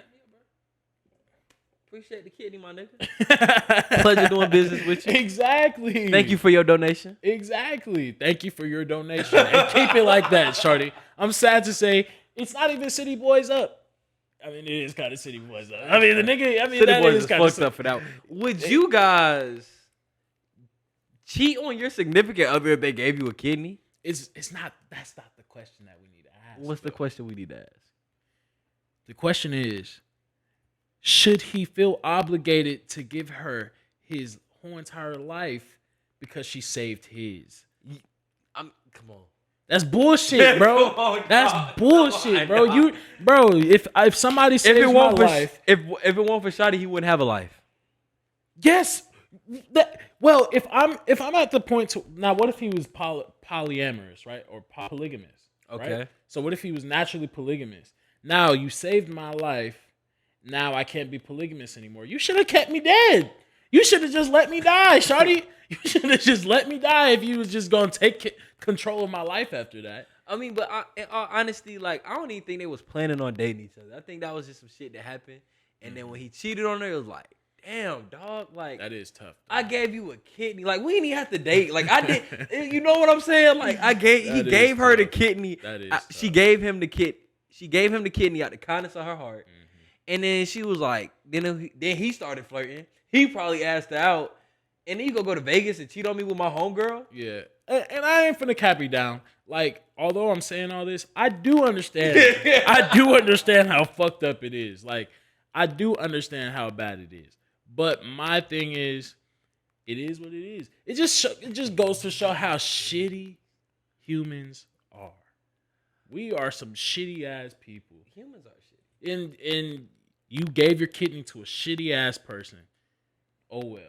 Appreciate the kidney, my nigga. Pleasure doing business with you. Exactly. Thank you for your donation. Exactly. Thank you for your donation. And keep it like that, shorty. I'm sad to say, it's not even City Boys Up. I mean, it is kind of City Boys Up. I mean, the nigga, City that Boys is kind of fucked up for that. Would you guys cheat on your significant other if they gave you a kidney? That's not the question that we need to ask. What's the question we need to ask? The question is, should he feel obligated to give her his whole entire life because she saved his? Come on. That's bullshit, bro. That's bullshit, bro. If somebody saves my life, if it weren't for Shotty, he wouldn't have a life. Yes. If I'm at the point to now, what if he was polyamorous, right, or polygamous? Okay. Right? So what if he was naturally polygamous? Now you saved my life. Now I can't be polygamous anymore. You should have kept me dead. You should have just let me die, shawty. You should have just let me die if you was just gonna take control of my life after that. I mean, but in all honesty, like, I don't even think they was planning on dating each other. I think that was just some shit that happened. And then when he cheated on her, it was like, damn, dog. Like, that is tough. Though. I gave you a kidney. Like, we didn't even have to date. Like, I did. You know what I'm saying? Like, he gave her the kidney. That is she gave him the kid. She gave him the kidney out the kindness of her heart. Mm-hmm. And then she was like, then he started flirting. He probably asked her out. And then you go to Vegas and cheat on me with my homegirl? Yeah. And I ain't finna cap you down. Like, although I'm saying all this, I do understand. I do understand how fucked up it is. Like, I do understand how bad it is. But my thing is, it is what it is. It just goes to show how shitty humans are. We are some shitty ass people. Humans are shitty. And you gave your kidney to a shitty ass person. Oh well.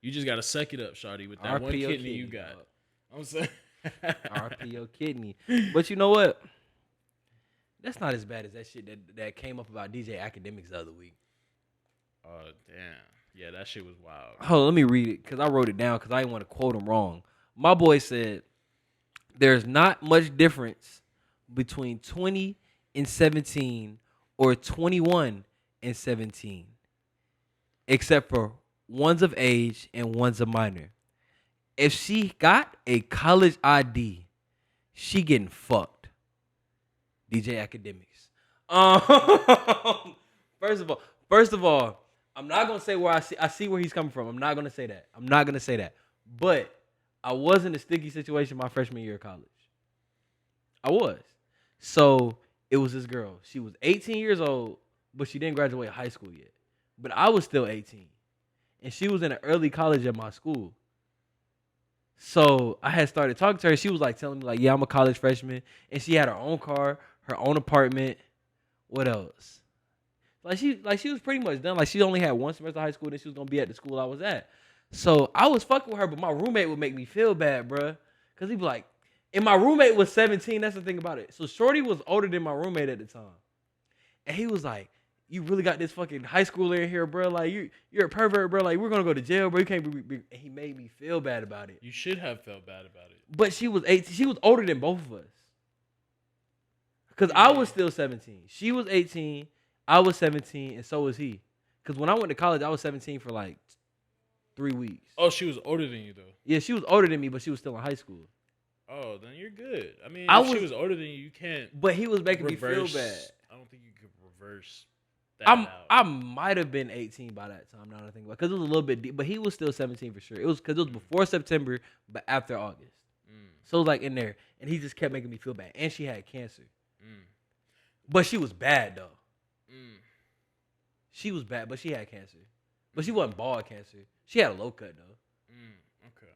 You just gotta suck it up, shawty, with that RPO one kidney you got. Dog. I'm saying RPO kidney. But you know what? That's not as bad as that shit that came up about DJ Academics the other week. Oh damn. Yeah, that shit was wild. Hold on, let me read it because I wrote it down because I didn't want to quote him wrong. My boy said, "There's not much difference between 20 and 17 or 21 and 17, except for one's of age and one's a minor. If she got a college ID, she getting fucked." DJ Academics. First of all, I'm not gonna say where I see where he's coming from. I'm not gonna say that. But I was in a sticky situation my freshman year of college. I was. So it was this girl. She was 18 years old, but she didn't graduate high school yet. But I was still 18. And she was in an early college at my school. So I had started talking to her. She was like telling me like, yeah, I'm a college freshman. And she had her own car, her own apartment. What else? She was pretty much done. Like she only had one semester of high school, then she was gonna be at the school I was at. So I was fucking with her, but my roommate would make me feel bad, bruh. Cause he'd be like, and my roommate was 17. That's the thing about it. So Shorty was older than my roommate at the time. And he was like, you really got this fucking high schooler in here, bro. Like you're a pervert, bro. Like we're gonna go to jail, bro. You can't be. And he made me feel bad about it. You should have felt bad about it. But she was 18. She was older than both of us. Cause I was still 17. She was 18. I was 17, and so was he. Cause when I went to college, I was 17 for like 3 weeks. Oh, she was older than you though. Yeah, she was older than me, but she was still in high school. Oh, then you're good. I mean, if she was older than you, you can't. But he was making me feel bad. I don't think you could reverse. I might have been 18 by that time. Now that I think about it, because it was a little bit deep, but he was still 17 for sure. It was because it was before September, but after August. So it was like in there, and he just kept making me feel bad. And she had cancer, but she was bad though. She was bad, but she had cancer. But she wasn't bald cancer. She had a low cut though. Okay.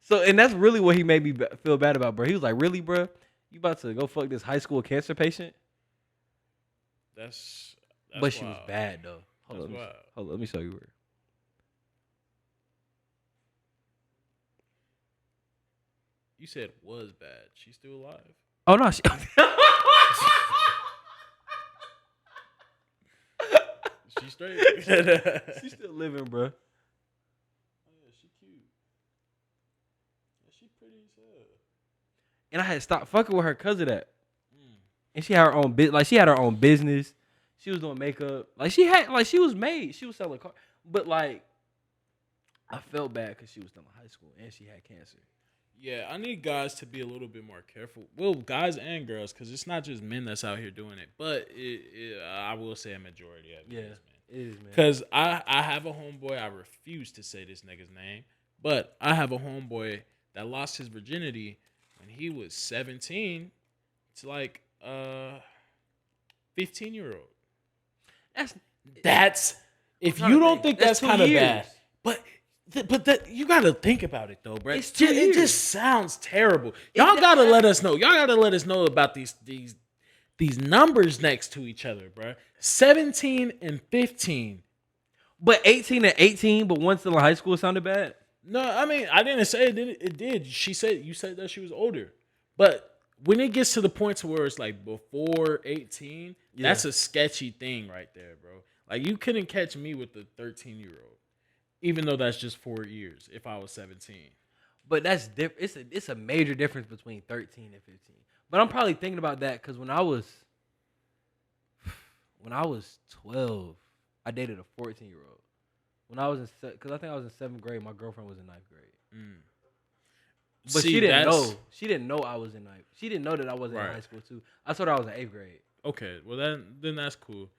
So, and that's really what he made me feel bad about, bro. He was like, "Really, bro? You about to go fuck this high school cancer patient?" That's but wild. She was bad though. Hold on, let me show you her. You said was bad. She's still alive. Oh no, she She's straight. She's still living, bro. Oh yeah, she cute. Yeah, she pretty as hell. And I had stopped fucking with her because of that. And she had her own like she had her own business. She was doing makeup. Like she was made. She was selling cars. But like, I felt bad because she was still in high school and she had cancer. Yeah, I need guys to be a little bit more careful. Well, guys and girls, because it's not just men that's out here doing it. But I will say a majority of it is, man. It is, man. Because I have a homeboy. I refuse to say this nigga's name. But I have a homeboy that lost his virginity when he was 17 to like 15-year-old. That's if you don't think that's kind of bad. But you gotta think about it though, bro. It just sounds terrible. Y'all gotta let us know. Y'all gotta let us know about these numbers next to each other, bro. 17 and 15. But 18 and 18, but one still in high school sounded bad. No, I mean I didn't say it. It did. You said that she was older, but when it gets to the point to where it's like before 18, that's a sketchy thing right there, bro. Like you couldn't catch me with the 13-year-old. Even though that's just 4 years if I was 17. But that's different. It's a major difference between 13 and 15. But I'm probably thinking about that because when I was 12, I dated a 14-year-old. When I was because I think I was in 7th grade, my girlfriend was in 9th grade. But she didn't know. She didn't know I was in 9th. She didn't know that I wasn't in high school too. I told her I was in 8th grade. Okay, well then that's cool.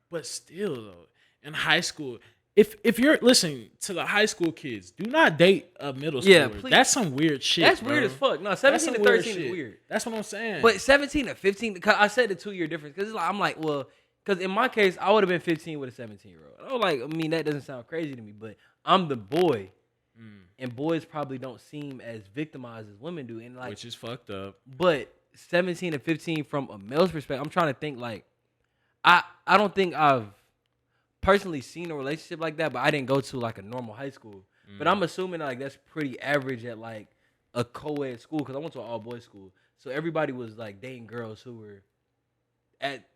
But still though, in high school, if you're listening to the high school kids, do not date a middle schooler. Yeah, please. That's some weird shit. That's weird as fuck. No, 17 to 13 is weird. That's what I'm saying. But 17 to 15, cause I said the 2-year difference. Because I'm like, well, because in my case, I would have been 15 with a 17-year-old. I was like, I mean, that doesn't sound crazy to me, but I'm the boy. And boys probably don't seem as victimized as women do. And like, which is fucked up. But 17 to 15 from a male's perspective, I'm trying to think like, I don't think I've personally seen a relationship like that, but I didn't go to like a normal high school. But I'm assuming like that's pretty average at like a co-ed school because I went to an all-boys school. So everybody was like dating girls who were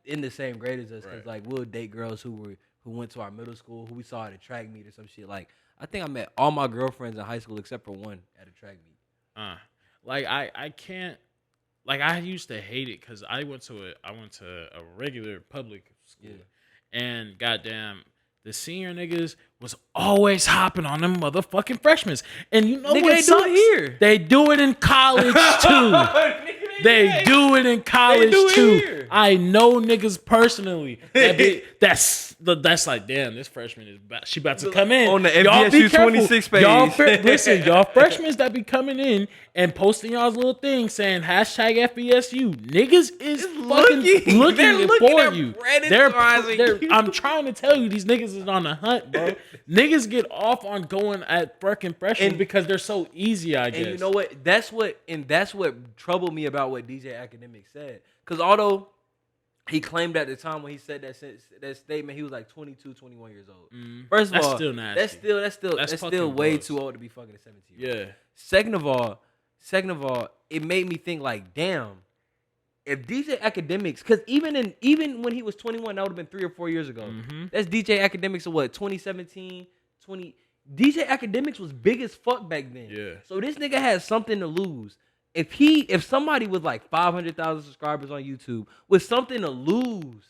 in the same grade as us. Because like we'll date girls who went to our middle school, who we saw at a track meet or some shit. Like I think I met all my girlfriends in high school except for one at a track meet. Like I can't. Like I used to hate it because I went to a regular public school, and goddamn, the senior niggas was always hopping on them motherfucking freshmen. And you know what? They do it here. They do it in college too. They do it in college too. Here. I know niggas personally that's that's like, damn, this freshman is she about to come in on the y'all be MTSU careful. 26 page. Listen, y'all freshmen that be coming in and posting y'all's little thing saying #FBSU. Niggas is fucking looking for you. I'm trying to tell you, these niggas is on the hunt, bro. Niggas get off on going at fucking freshmen because they're so easy, I guess. And you know what? That's what troubled me about what DJ Academic said. Because although he claimed at the time when he said that statement, he was like 22, 21 years old. First of all, still nasty. That's still way too old to be fucking a 17-year-old. Yeah. Second of all, it made me think like, damn, if DJ Academics, because even when he was 21, that would have been 3 or 4 years ago. That's DJ Academics of what, 2017, 20. DJ Academics was big as fuck back then. Yeah. So this nigga had something to lose. If somebody with like 500,000 subscribers on YouTube with something to lose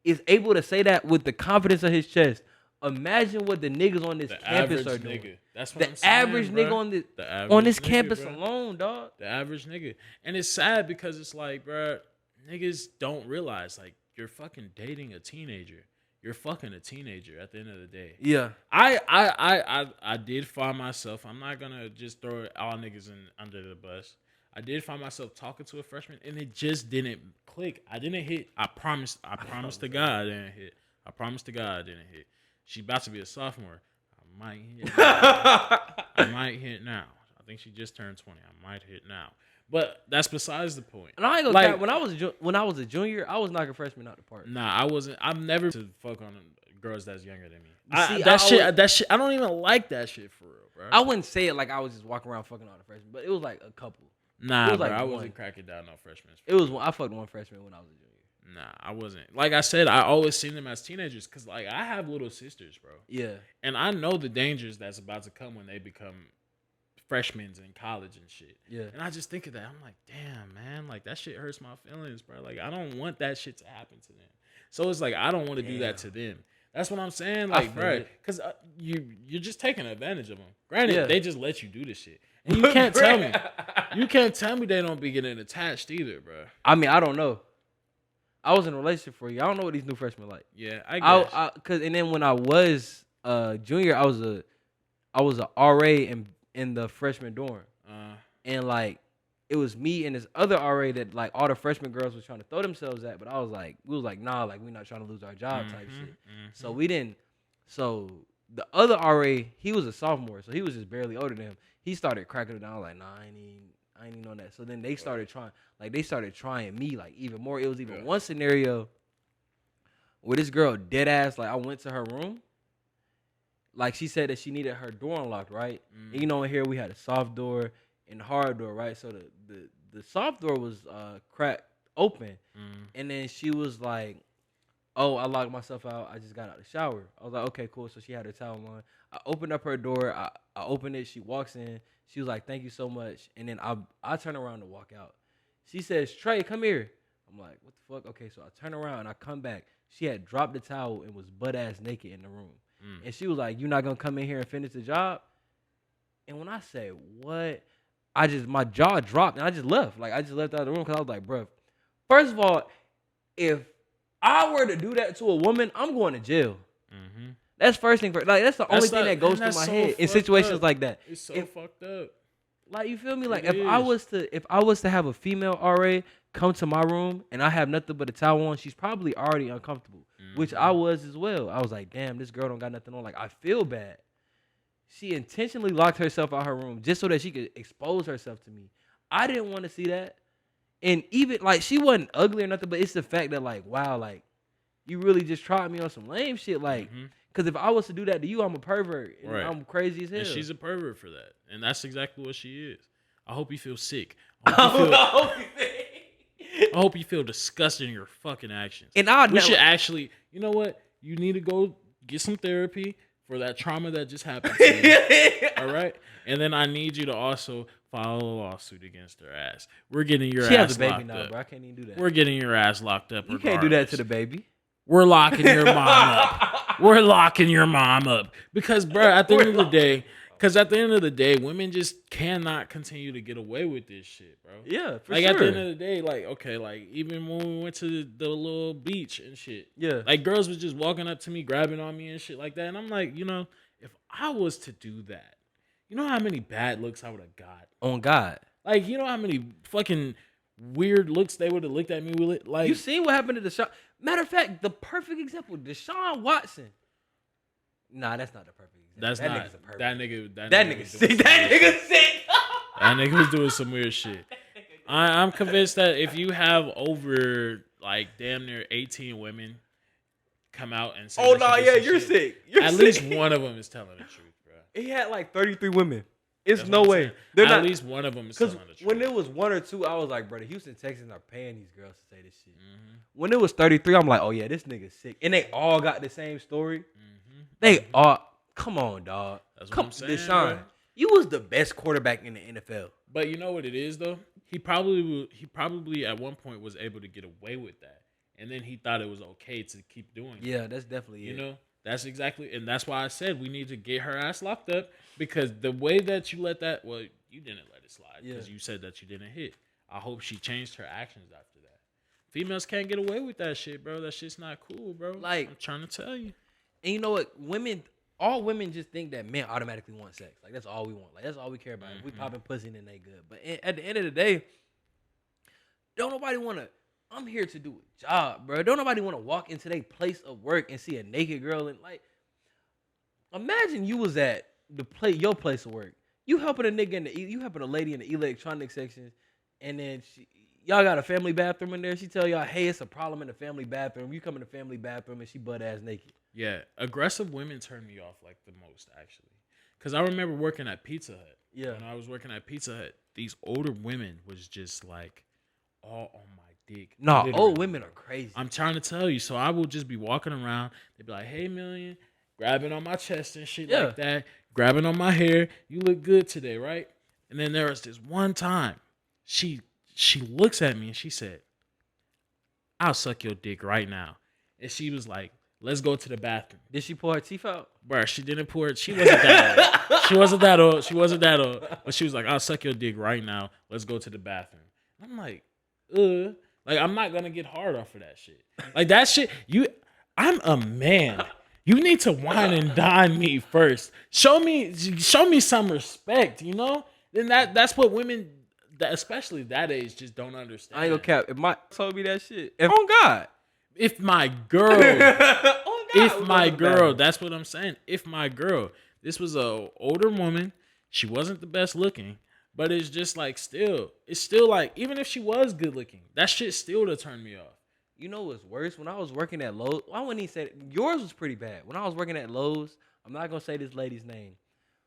is able to say that with the confidence of his chest, imagine what the niggas on this campus are doing. Nigga. That's what the I'm saying, average bro. nigga on this campus bro. alone, dog. The average nigga. And it's sad because it's like, bro, niggas don't realize like you're fucking dating a teenager. You're fucking a teenager at the end of the day. Yeah. I did find myself, I'm not gonna just throw all niggas under the bus. I did find myself talking to a freshman and it just didn't click. I didn't hit. I promise to God I didn't hit. I promise to God I didn't hit. She about to be a sophomore. I might hit now. I might hit now. I think she just turned 20. I might hit now. But that's besides the point. And I ain't gonna cap, when I was a junior, I was knocking freshmen out the park. Nah, I wasn't. I've never to fuck on girls that's younger than me. That shit. I don't even like that shit for real, bro. I wouldn't say it like I was just walking around fucking all the freshmen, but it was like a couple. Nah, bro, like I wasn't cracking down no freshmen. I fucked one freshman when I was a junior. Nah, I wasn't. Like I said, I always seen them as teenagers because like I have little sisters, bro. Yeah. And I know the dangers that's about to come when they become freshmen in college and shit. Yeah. And I just think of that. I'm like, damn, man, like that shit hurts my feelings, bro. Like I don't want that shit to happen to them. So it's like I don't want to do that to them. That's what I'm saying, like, bro, because you're just taking advantage of them. Granted, they just let you do this shit, and you can't tell me they don't be getting attached either, bro. I mean, I don't know. I was in a relationship for you. I don't know what these new freshmen like. Yeah, I guess. Cause and then when I was junior, I was a RA in the freshman dorm, and like it was me and this other RA that like all the freshman girls was trying to throw themselves at, but we was like, nah, like we're not trying to lose our job type shit. So we didn't. So the other RA, he was a sophomore, so he was just barely older than him. He started cracking it down like, nah, I ain't even on that. So then they started trying me like even more. It was even one scenario where this girl dead ass, like I went to her room. Like she said that she needed her door unlocked, right? And you know, in here we had a soft door and a hard door, right? So the soft door was cracked open. And then she was like, oh, I locked myself out. I just got out of the shower. I was like, okay, cool. So she had her towel on. I opened up her door. I opened it. She walks in. She was like, thank you so much. And then I turn around to walk out. She says, Trey, come here. I'm like, what the fuck? Okay, so I turn around and I come back. She had dropped the towel and was butt ass naked in the room. And she was like, you not going to come in here and finish the job? And when I say, what? My jaw dropped and I just left. Like, I just left out of the room because I was like, bro, first of all, if I were to do that to a woman, I'm going to jail. That's first thing. Like, that's the only thing that goes through my head in situations like that. It's so fucked up. Like, you feel me? Like, if I was to have a female RA come to my room and I have nothing but a towel on, she's probably already uncomfortable, which I was as well. I was like, damn, this girl don't got nothing on. Like, I feel bad. She intentionally locked herself out her room just so that she could expose herself to me. I didn't want to see that. And even, like, she wasn't ugly or nothing, but it's the fact that, like, wow, like, you really just tried me on some lame shit. Like, because if I was to do that to you, I'm a pervert. And I'm crazy as hell. And she's a pervert for that. And that's exactly what she is. I hope you feel sick. I hope you feel disgusted in your fucking actions. And we should actually, you know what? You need to go get some therapy for that trauma that just happened to you. All right? And then I need you to also file a lawsuit against her ass. We're getting your ass locked up. She has a baby now, bro. I can't even do that. We're getting your ass locked up. You can't do that to the baby. We're locking your mom up. We're locking your mom up. Because, bro, at the end of the day, Because at the end of the day, women just cannot continue to get away with this shit, bro. Yeah, for like sure. At the end of the day, like okay, like even when we went to the little beach and shit, yeah, like girls was just walking up to me, grabbing on me and shit like that, and I'm like, if I was to do that, you know how many bad looks I would have got on God. Like, you know how many fucking weird looks they would have looked at me with? Like, you seen what happened to Deshaun? Matter of fact, the perfect example, Deshaun Watson. Nah, that's not the perfect example. That's that not nigga's a perfect. that nigga. That nigga sick. That nigga sick. That nigga was doing some weird shit. I'm convinced that if you have over like damn near 18 women come out and say, "Oh no, yeah, you're shit, sick," you're at sick. least one of them is telling the truth, bro. He had like 33 women. It's That's no way. They're at not. least one of them is telling the truth. When it was 1 or 2, I was like, bro, the Houston Texans are paying these girls to say this shit. Mm-hmm. When it was 33, I'm like, oh yeah, this nigga's sick. And they all got the same story. Mm-hmm. They all, come on, dog. That's what I'm saying, Deshaun, bro. you was the best quarterback in the NFL. But you know what it is though? He probably at one point was able to get away with that. And then he thought it was okay to keep doing it. Yeah, that's definitely it. You know? That's exactly, and that's why I said we need to get her ass locked up, because the way that you let that, well, you didn't let it slide because you said that you didn't hit. I hope she changed her actions after that. Females can't get away with that shit, bro. That shit's not cool, bro. Like, I'm trying to tell you. And you know what? All women just think that men automatically want sex. Like, that's all we want. Like, that's all we care about. If we popping pussy, then they good. But at the end of the day, don't nobody want to. I'm here to do a job, bro. Don't nobody want to walk into their place of work and see a naked girl and like. Imagine you was at your place of work. You helping a nigga you helping a lady in the electronic section, and then y'all got a family bathroom in there. She tell y'all, hey, it's a problem in the family bathroom. You come in the family bathroom and she butt ass naked. Yeah, aggressive women turn me off like the most actually, because I remember working at Pizza Hut. Yeah, when I was working at Pizza Hut, these older women was just like all on my dick. No, old women are crazy. I'm trying to tell you. So I will just be walking around. They'd be like, hey, Million, grabbing on my chest and shit like that, grabbing on my hair. You look good today, right? And then there was this one time, she looks at me and she said, I'll suck your dick right now. And she was like, let's go to the bathroom. Did she pull her teeth out? Bruh, she didn't pull her. She wasn't that old. She wasn't that old. But she was like, I'll suck your dick right now. Let's go to the bathroom. I'm like, like, I'm not gonna get hard off of that shit. Like, that shit, I'm a man. You need to wine and dine me first. Show me some respect, you know? Then that's what women, especially that age, just don't understand. I ain't gonna cap. If my told me that shit, on God. If my girl, that's what I'm saying. If my girl, this was a older woman, she wasn't the best looking. But it's just like it's still like, even if she was good looking, that shit still to turn me off. You know what's worse? When I was working at Lowe's, I wouldn't even say yours was pretty bad. When I was working at Lowe's, I'm not gonna say this lady's name.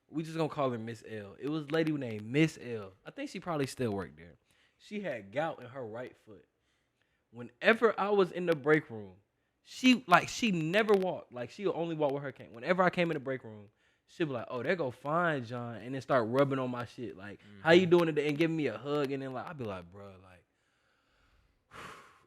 We just gonna call her Miss L. It was a lady named Miss L. I think she probably still worked there. She had gout in her right foot. Whenever I was in the break room, she never walked. Like, she would only walk with her cane. Whenever I came in the break room, she'd be like, oh, there go fine, John. And then start rubbing on my shit. Like, how you doing today? And giving me a hug. And then, like, I'd be like, bro, like.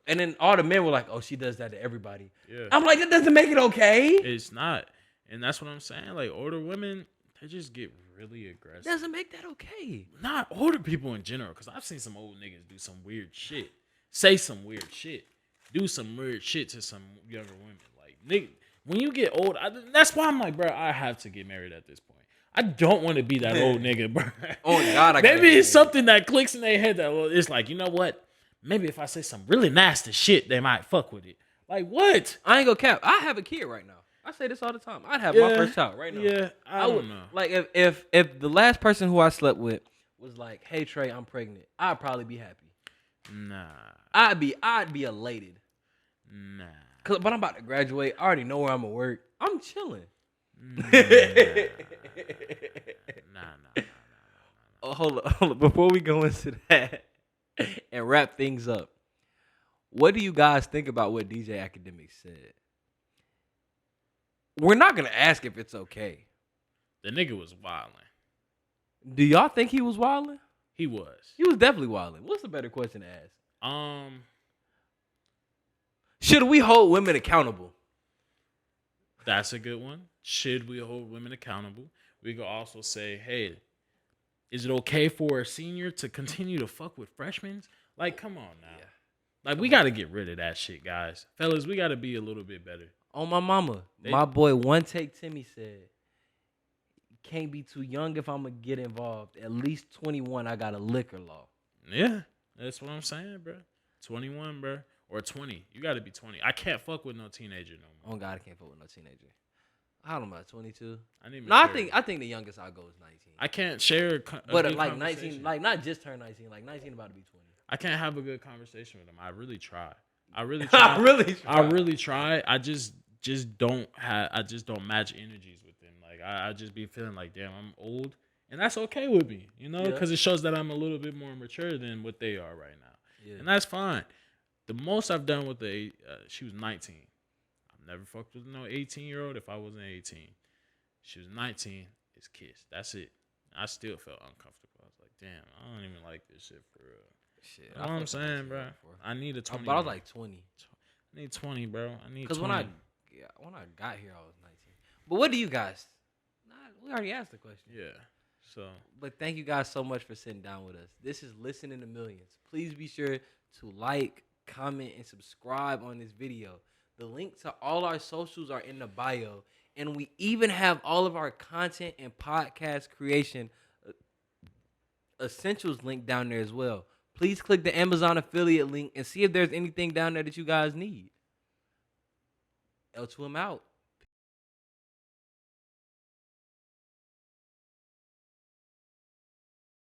And then all the men were like, oh, she does that to everybody. Yeah. I'm like, that doesn't make it okay. It's not. And that's what I'm saying. Like, older women, they just get really aggressive. Doesn't make that okay. Not older people in general. Because I've seen some old niggas do some weird shit. Say some weird shit. Do some weird shit to some younger women. Like, nigga, when you get old, that's why I'm like, bro, I have to get married at this point. I don't want to be that old nigga, bro. Oh, God. Maybe it's something that clicks in their head that it's like, you know what? Maybe if I say some really nasty shit, they might fuck with it. Like, what? I ain't gonna cap. I have a kid right now. I say this all the time. I'd have my first child right now. Yeah, I don't know. Like, if the last person who I slept with was like, hey, Trey, I'm pregnant, I'd probably be happy. Nah. I'd be elated. Nah. But I'm about to graduate. I already know where I'm gonna work. I'm chilling. Nah. Oh, hold on. Before we go into that and wrap things up, what do you guys think about what DJ Academic said? We're not gonna ask if it's okay. The nigga was wilding. Do y'all think he was wilding? He was. He was definitely wilding. What's a better question to ask? Should we hold women accountable? That's a good one. Should we hold women accountable? We could also say, hey, is it okay for a senior to continue to fuck with freshmen? Like, come on now. Yeah. Like, we got to get rid of that shit, guys. Fellas, we got to be a little bit better. On my mama, my boy One Take Timmy said, can't be too young if I'm going to get involved. At least 21, I got a liquor law. Yeah, that's what I'm saying, bro. 21, bro. Or 20. You got to be 20. I can't fuck with no teenager no more. Oh, God, I can't fuck with no teenager. I don't know, 22. No, I think the youngest I'll go is 19. I can't share but like 19, like not just turn 19, like 19 about to be 20. I can't have a good conversation with them. I really try. I really try. I just don't match energies with them. Like I just be feeling like, damn, I'm old, and that's okay with me, you know, because it shows that I'm a little bit more mature than what they are right now, and that's fine. The most I've done with she was 19. I've never fucked with no 18-year-old if I wasn't 18. She was 19. It's kissed. That's it. I still felt uncomfortable. I was like, damn, I don't even like this shit for real. Shit, you know what I'm saying, bro? I need a 20. But I was like 20. I need 20, bro. I need 20. Because when I got here, I was 19. But what do you guys? We already asked the question. Yeah. So. But thank you guys so much for sitting down with us. This is Listening to Millions. Please be sure to like, comment, and subscribe on this video. The link to all our socials are in the bio. And we even have all of our content and podcast creation essentials link down there as well. Please click the Amazon affiliate link and see if there's anything down there that you guys need. L2M out.